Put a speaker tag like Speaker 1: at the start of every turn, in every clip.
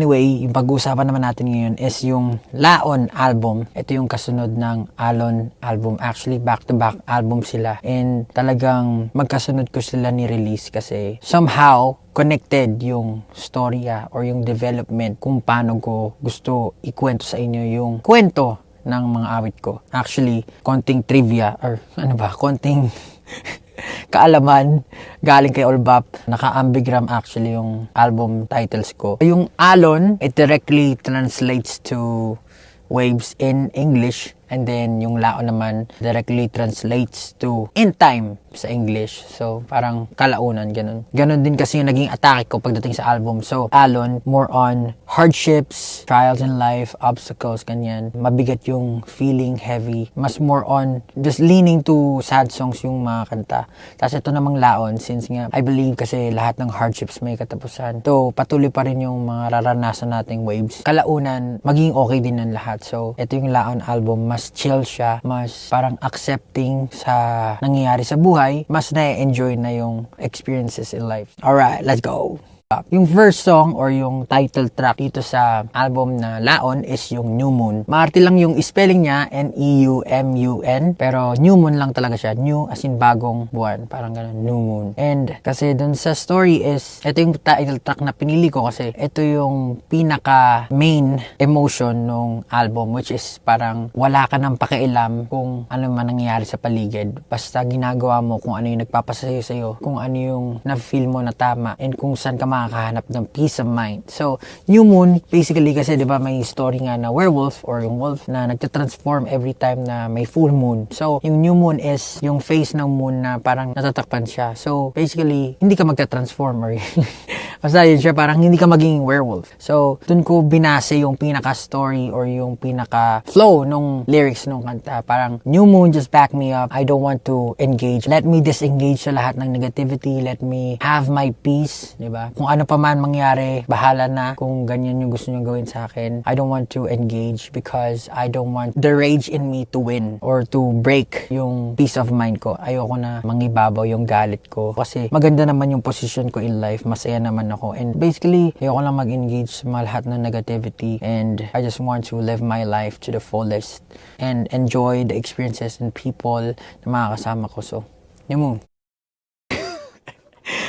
Speaker 1: Anyway, yung pag-uusapan naman natin ngayon is yung Laon album. Ito yung kasunod ng Alon album. Actually, back-to-back album sila. And talagang magkasunod ko sila ni-release kasi somehow connected yung storya or yung development kung paano ko gusto ikwento sa inyo yung kwento ng mga awit ko. Actually, konting trivia or konting kaalaman galing kay Olbap. Naka-ambigram actually yung album titles ko. Yung Alon, it directly translates to waves in English. And then, yung Laon naman directly translates to in time sa English. So, parang kalaunan, ganun. Ganun din kasi yung naging atake ko pagdating sa album. So, Alon, more on hardships, trials in life, obstacles, ganyan. Mabigat yung feeling, heavy. Mas more on just leaning to sad songs yung mga kanta. Tapos ito namang Laon, since nga, I believe kasi lahat ng hardships may katapusan. So, patuloy pa rin yung mga raranasan nating waves. Kalaunan, maging okay din ng lahat. So, ito yung Laon album, mas chill siya, mas parang accepting sa nangyayari sa buhay, mas na-enjoy na yung experiences in life. Alright, let's go! Yung first song or yung title track dito sa album na Laon is yung New Moon. Maarte lang yung spelling niya, N-E-U-M-U-N, pero New Moon lang talaga siya. New as in bagong buwan, parang ganun, New Moon. And kasi dun sa story is, ito yung title track na pinili ko kasi ito yung pinaka main emotion nung album, which is parang wala ka nang pakialam kung ano man nangyayari sa paligid. Basta ginagawa mo kung ano yung nagpapasayo sa'yo, kung ano yung na-feel mo na tama, and kung saan ka makakahanap ng peace of mind. So, New Moon, basically kasi 'di ba may story nga na werewolf or yung wolf na nagtatransform every time na may full moon. So, yung New Moon is yung phase ng moon na parang natatakpan siya. So, basically, hindi ka magta-transform or basta yun siya, parang hindi ka maging werewolf. So, dun ko binase yung pinaka-story or yung pinaka-flow nung lyrics nung kanta. Parang, New Moon, just back me up. I don't want to engage. Let me disengage sa lahat ng negativity. Let me have my peace. Diba? Kung ano pa man mangyari, bahala na kung ganyan yung gusto nyo gawin sa akin. I don't want to engage because I don't want the rage in me to win or to break yung peace of mind ko. Ayoko na mangibabaw yung galit ko kasi maganda naman yung position ko in life. Masaya naman ako. And basically, ayoko lang mag-engage sa mga lahat ng negativity and I just want to live my life to the fullest and enjoy the experiences and people na makakasama ko. So, yun mo.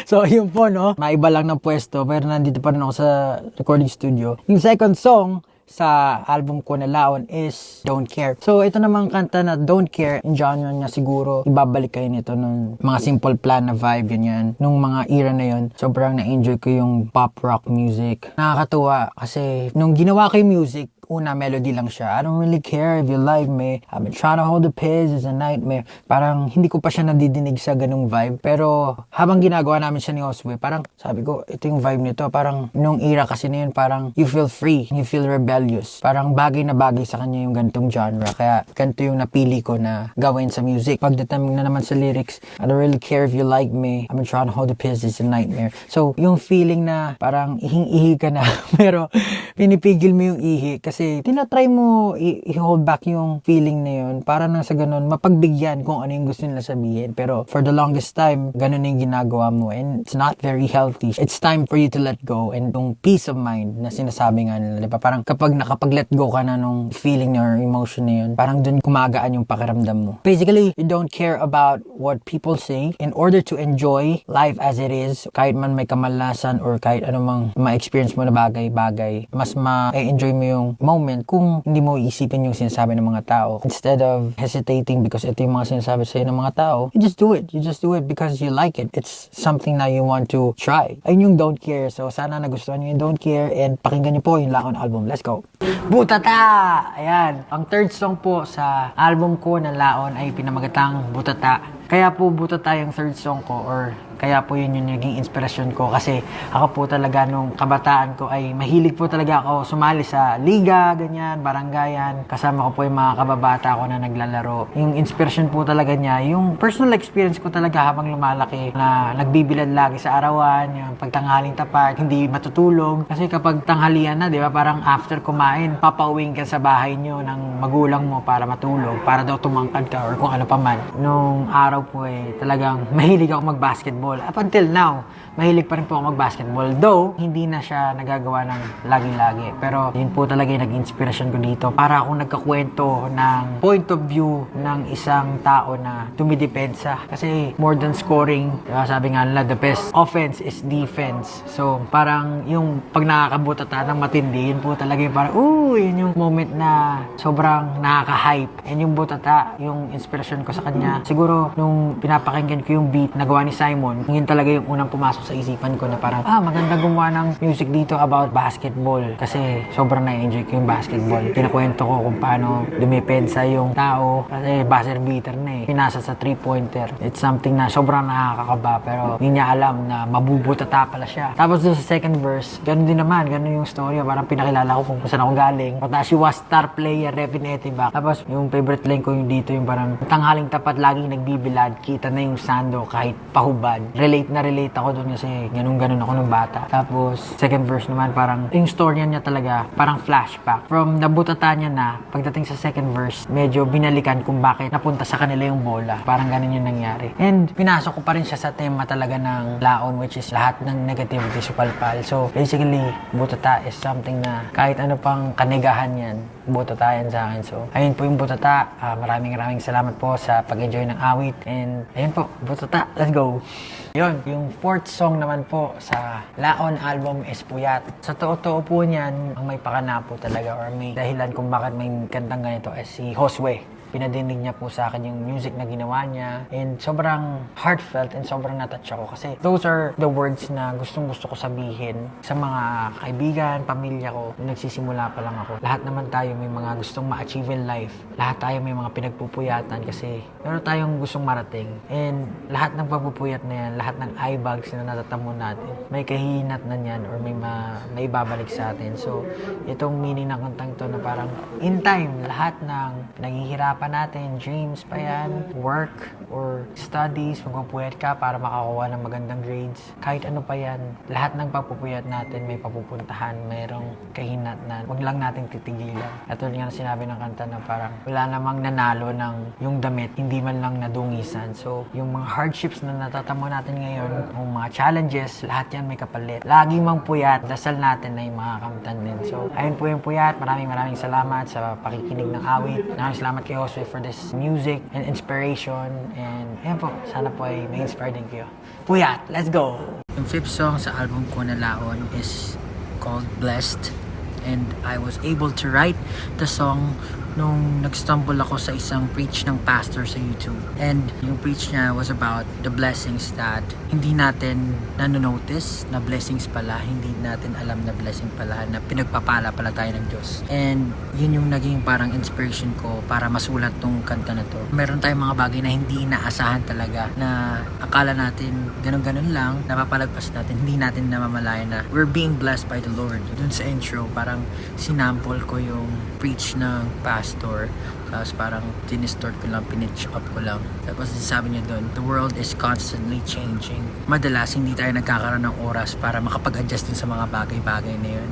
Speaker 1: So, yun po, no? Maiba lang ng pwesto, pero nandito pa rin ako sa recording studio. Yung second song sa album ko na Laon is Don't Care. So, ito namang kanta na Don't Care, in genre niya siguro, ibabalik kayo nito nung mga Simple Plan na vibe, ganyan. Nung mga era na yun, sobrang na-enjoy ko yung pop rock music. Nakakatuwa kasi nung ginawa ko yung music, una, melody lang siya. I don't really care if you like me. I've been trying to hold the piss. It's a nightmare. Parang hindi ko pa siya nadidinig sa ganung vibe. Pero habang ginagawa namin siya ni Josue, parang sabi ko, ito yung vibe nito. Parang nung era kasi na yun, parang you feel free. You feel rebellious. Parang bagay na bagay sa kanya yung gantong genre. Kaya ganito yung napili ko na gawin sa music. Pagdating na naman sa lyrics, I don't really care if you like me. I've been trying to hold the piss. It's a nightmare. So, yung feeling na parang ihing-ihi ka na. Pero pinipigil mo yung ihi kasi tinatry mo i-hold back yung feeling na yun para nang sa ganun mapagbigyan kung ano yung gusto nila sabihin. Pero for the longest time, ganun yung ginagawa mo and it's not very healthy. It's time for you to let go and yung peace of mind na sinasabi nga nila, diba? Parang kapag nakapag-let go ka na nung feeling or emotion na yun, parang dun kumagaan yung pakiramdam mo. Basically, you don't care about what people say in order to enjoy life as it is. Kahit man may kamalasan or kahit anumang ma-experience mo na bagay-bagay, mas ma-enjoy mo yung moment kung hindi mo iisipin yung sinasabi ng mga tao. Instead of hesitating because ito yung mga sinasabi sa'yo ng mga tao, you just do it. You just do it because you like it. It's something na you want to try. Ayun yung Don't Care. So, sana nagustuhan nyo yung Don't Care and pakinggan nyo po yung Laon album. Let's go! Butata! Ayan. Ang third song po sa album ko na Laon ay pinamagatang Butata. Kaya po Butata yung third song ko or kaya po yun yung naging inspirasyon ko kasi ako po talaga nung kabataan ko ay mahilig po talaga ako sumali sa liga, ganyan, barangayan. Kasama ko po yung mga kababata ko na naglalaro. Yung inspirasyon po talaga niya, yung personal experience ko talaga habang lumalaki na nagbibilad lagi sa arawan, yung pagtanghaling tapat, hindi matutulog. Kasi kapag tanghalian na, di ba, parang after kumain, papauwing ka sa bahay nyo ng magulang mo para matulog, para daw tumangkad ka or kung ano pa man. Nung araw po talagang mahilig ako mag-basketball. basketball. Up until now, mahilig pa rin po ako mag-basketball. Though, hindi na siya nagagawa ng lagi-lagi. Pero yun po talaga yung nag-inspirasyon ko dito. Para akong nagkakwento ng point of view ng isang tao na tumidepensa. Kasi more than scoring, diba, sabi nga nila, the best offense is defense. So, parang yung pag nakakabutata ng matindi, yun po talaga yung parang, yun yung moment na sobrang nakaka-hype. And yung butata, yung inspirasyon ko sa kanya, siguro nung pinapakinggan ko yung beat na gawa ni Simon, yun talaga yung unang pumasok sa isipan ko na parang, maganda gumawa ng music dito about basketball. Kasi sobrang na-enjoy ko yung basketball. Kinakwento ko kung paano dumipensa yung tao. Kasi buzzer beater na eh. Pinasa sa 3-pointer. It's something na sobrang nakakakaba pero hindi niya alam na mabubutata pala siya. Tapos doon sa second verse, ganun din naman. Ganun yung story. Parang pinakilala ko kung saan ako galing. Pata she was star player, Refinete back. Tapos yung favorite line ko yung dito yung parang tanghaling tapat laging nagbibilad. Kita na yung sando kahit pahubad. Relate ako doon kasi ganun ako nung bata. Tapos, second verse naman, parang yung story niya talaga, parang flashback. From nabutata niya na, pagdating sa second verse, medyo binalikan kung bakit napunta sa kanila yung bola. Parang ganun yung nangyari. And, pinasok ko pa rin siya sa tema talaga ng laon, which is lahat ng negativity supalpal. So, basically, butata is something na kahit ano pang kanigahan yan, butata yan sa akin. So, ayun po yung butata. Maraming salamat po sa pag-enjoy ng awit. And, ayun po, butata. Let's go! Yun, yung fourth song naman po sa Laon album is Puyat. Sa totoo po niyan, ang may pakana po talaga or may dahilan kung bakit may kantang ganito is si Josue. Pinadinig niya po sa akin yung music na ginawa niya and sobrang heartfelt and sobrang natouch ako kasi those are the words na gustong-gusto ko sabihin sa mga kaibigan, pamilya ko. Nung nagsisimula pa lang ako. Lahat naman tayo may mga gustong ma-achieve in life. Lahat tayo may mga pinagpupuyatan kasi meron tayong gustong marating. And lahat ng pagpupuyat na yan, lahat ng eye bags na natatamo natin, may kahihinat na yan or may babalik sa atin. So, itong meaning ng kantang to na parang in time, lahat ng naghihirapan natin, dreams pa yan, work or studies, magpupuyat ka para makakuha ng magandang grades. Kahit ano pa yan, lahat ng pagpupuyat natin may papupuntahan, mayroong kahinatnan. Huwag lang natin titigilan. At tulad nga na sinabi ng kanta na parang wala namang nanalo ng yung damit, hindi man lang nadungisan. So, yung mga hardships na natatamo natin ngayon, yung mga challenges, lahat yan may kapalit. Lagi mang puyat, dasal natin na yung makakamtan din. So, ayun po yung puyat. Maraming salamat sa pakikinig ng awit. Maraming salamat kayo for this music and inspiration and ayan po, sana po ay may inspire din kayo. Puyat, let's go! Yung fifth song sa album ko na Laon is called Blessed and I was able to write the song nung nag-stumble ako sa isang preach ng pastor sa YouTube. And yung preach niya was about the blessings that hindi natin nanonotice na blessings pala, hindi natin alam na blessing pala, na pinagpapala pala tayo ng Diyos. And yun yung naging parang inspiration ko para masulat tong kanta na to. Meron tayong mga bagay na hindi inaasahan talaga na akala natin ganun-ganun lang, napapalagpas natin, hindi natin namamalayan na we're being blessed by the Lord. Dun sa intro, parang sinample ko yung preach ng pastor. Tapos parang dinistort ko lang, pinitch up ko lang. Tapos sabi niya doon, the world is constantly changing. Madalas hindi tayo nagkakaroon ng oras para makapag-adjust din sa mga bagay-bagay na yun.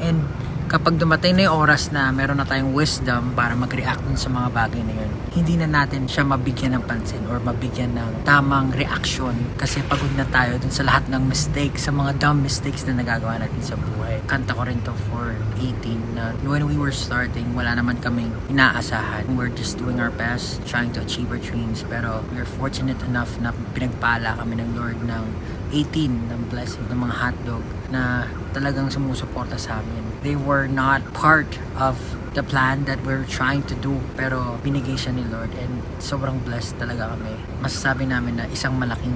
Speaker 1: And kapag dumating na yung oras na meron na tayong wisdom para mag-react dun sa mga bagay na yun, hindi na natin siya mabigyan ng pansin or mabigyan ng tamang reaksyon kasi pagod na tayo dun sa lahat ng mistakes, sa mga dumb mistakes na nagagawa natin sa buhay. Kanta ko rin to for 18 na when we were starting, wala naman kaming inaasahan. We're just doing our best, trying to achieve our dreams, pero we're fortunate enough na pinagpala kami ng Lord ng 18 ng blessing ng mga hotdog na talagang sumusuporta sa amin. They were not part of the plan that we're trying to do, pero binigay siya ni Lord and sobrang blessed talaga kami. Masasabi namin na isang malaking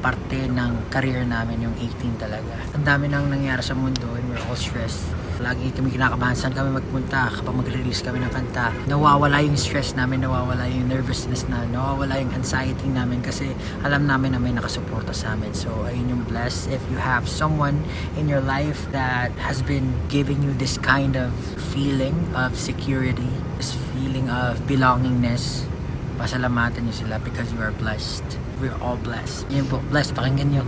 Speaker 1: parte ng career namin yung 18 talaga. Ang dami nang nangyari sa mundo and we're all stressed. Lagi kami kinakabahan saan kami magpunta kapag mag-release kami ng kanta. Nawawala yung stress namin, nawawala yung nervousness na, nawawala yung anxiety namin kasi alam namin na may nakasuporta sa amin. So, ayun yung blessed. If you have someone in your life that has been giving you this kind of feeling of security, this feeling of belongingness, pasalamatan niyo sila because you are blessed. We're all blessed. Yan po, blessed. Pakinggan nyo.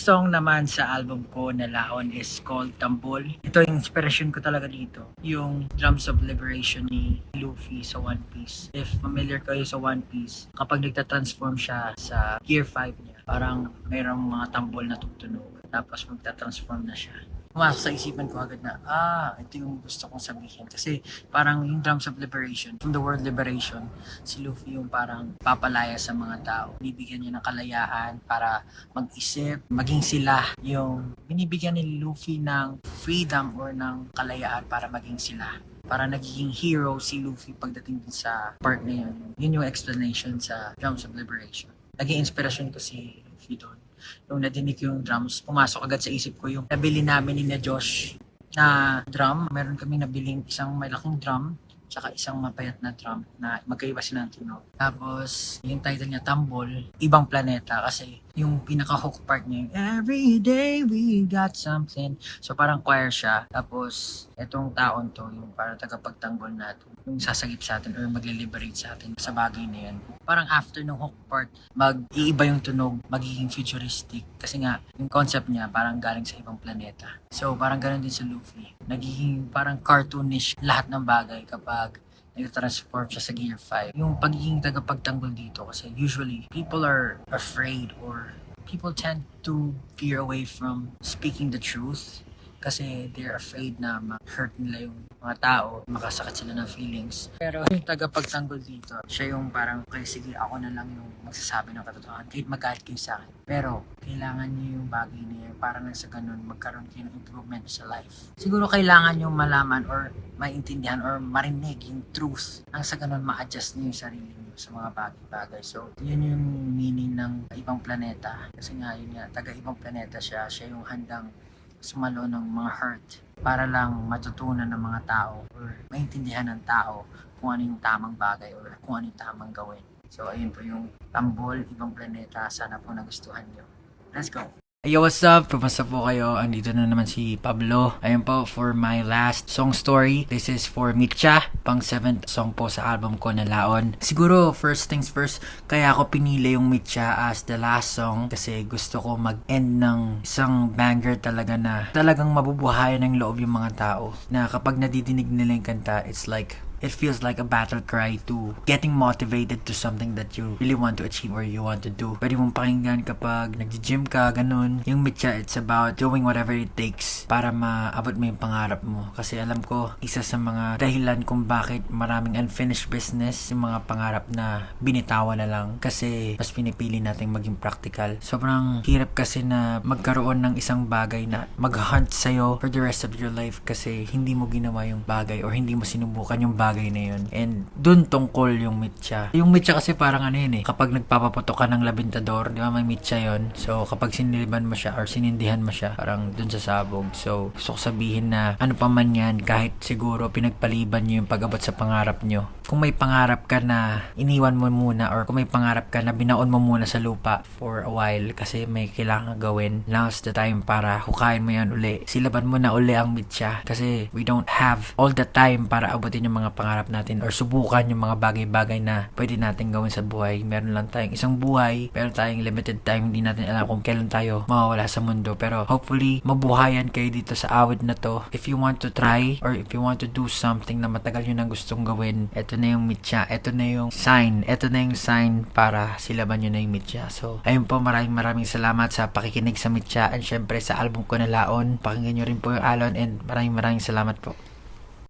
Speaker 1: first song naman sa album ko na Laon is called Tambol. Ito yung inspiration ko talaga dito. Yung Drums of Liberation ni Luffy sa One Piece. If familiar kayo sa One Piece, kapag nagtatransform siya sa Gear 5 niya, parang mayroong mga tambol na tutunog. Tapos magta-transform na siya. Pumasok sa isipan ko agad na, ito yung gusto kong sabihin. Kasi parang yung Drums of Liberation, from the word liberation, si Luffy yung parang papalaya sa mga tao. Binibigyan niya ng kalayaan para mag-isip, maging sila. Yung binibigyan ni Luffy ng freedom or ng kalayaan para maging sila. Para nagiging hero si Luffy pagdating din sa part na yun. Yun yung explanation sa Drums of Liberation. Naging inspirasyon ko si Luffy doon. Nung nadinig yung drums, pumasok agad sa isip ko yung nabili namin ni na Josh na drum. Meron kami nabiling isang malaking drum tsaka isang mapayat na drum na magkaiba sila ng tunog. Tapos, yung title niya, Tambol, Ibang Planeta, kasi yung pinaka-hook part niya, yung Every day we got something. So, parang choir siya. Tapos, etong taon to, yung parang tagapagtanggol natin, yung sasagip sa atin or magle-liberate sa atin sa bagay na yan. Parang after ng hook part, mag-iiba yung tunog, magiging futuristic. Kasi nga, yung concept niya parang galing sa ibang planeta. So, parang ganun din sa Luffy. Nagiging parang cartoonish lahat ng bagay kapag nag-transform siya sa Gear 5. Yung pagiging tagapagtanggol dito kasi usually people are afraid or people tend to veer away from speaking the truth kasi they're afraid na ma-hurt nila yung mga tao, makasakit sila ng feelings. Pero yung tagapagtanggol dito, siya yung parang, okay, sige, ako na lang yung magsasabi ng katotohanan, kahit magalit kayo sa akin. Pero, kailangan niyo yung bagay niya para nang sa ganun, magkaroon kayo ng improvement sa life. Siguro kailangan niyo malaman or maintindihan or marinig yung truth, nang sa ganun ma-adjust niyo yung sarili niyo sa mga bagay-bagay. So, yun yung meaning ng ibang planeta. Kasi nga, yun nga, taga-ibang planeta siya. Siya yung handang sumalo ng mga hurt para lang matutunan ng mga tao or maintindihan ng tao kung ano yung tamang bagay or kung ano yung tamang gawin. So, ayun po yung Tambol, Ibang Planeta. Sana po nagustuhan nyo. Let's go! Yo, what's up? Pumasa po kayo. Andito na naman si Pablo. Ayun po for my last song story. This is for Mitcha. Pang 7th song po sa album ko na Laon. Siguro, first things first, kaya ako pinili yung Mitcha as the last song kasi gusto ko mag-end ng isang banger talaga na talagang mabubuhayan ng loob yung mga tao. Na kapag nadidinig nila yung kanta, it's like it feels like a battle cry to getting motivated to something that you really want to achieve or you want to do. Pwede mong pakinggan kapag nag-gym ka, ganun. Yung Mitcha, it's about doing whatever it takes para maabot mo yung pangarap mo. Kasi alam ko, isa sa mga dahilan kung bakit maraming unfinished business, yung mga pangarap na binitawan na lang. Kasi mas pinipili natin maging practical. Sobrang hirap kasi na magkaroon ng isang bagay na mag-hunt sa'yo for the rest of your life kasi hindi mo ginawa yung bagay or hindi mo sinubukan yung bagay na yun. And dun tungkol yung Mitcha. Yung Mitcha kasi parang ano yun kapag nagpapaputok ka ng labintador, di ba may Mitcha yun? So kapag siniliban mo siya or sinindihan mo siya, parang dun sa sabog. So gusto ko sabihin na ano pa man yan, kahit siguro pinagpaliban nyo yung pag-abot sa pangarap nyo. Kung may pangarap ka na iniwan mo muna or kung may pangarap ka na binaon mo muna sa lupa for a while kasi may kailangan gawin, now's the time para hukayin mo yan uli. Silaban mo na uli ang Mitcha kasi we don't have all the time para abutin yung mga pangarap natin or subukan yung mga bagay-bagay na pwede natin gawin sa buhay. Meron lang tayong isang buhay, meron tayong limited time, hindi natin alam kung kailan tayo mawawala sa mundo. Pero hopefully, mabuhayan kayo dito sa awit na to. If you want to try or if you want to do something na matagal nyo nang gustong gawin, eto na yung Mitcha, eto na yung sign para silaban nyo na yung Mitcha. So, ayun po, maraming salamat sa pakikinig sa Mitcha and syempre sa album ko na Laon. Pakinggan nyo rin po yung Alon and maraming salamat po.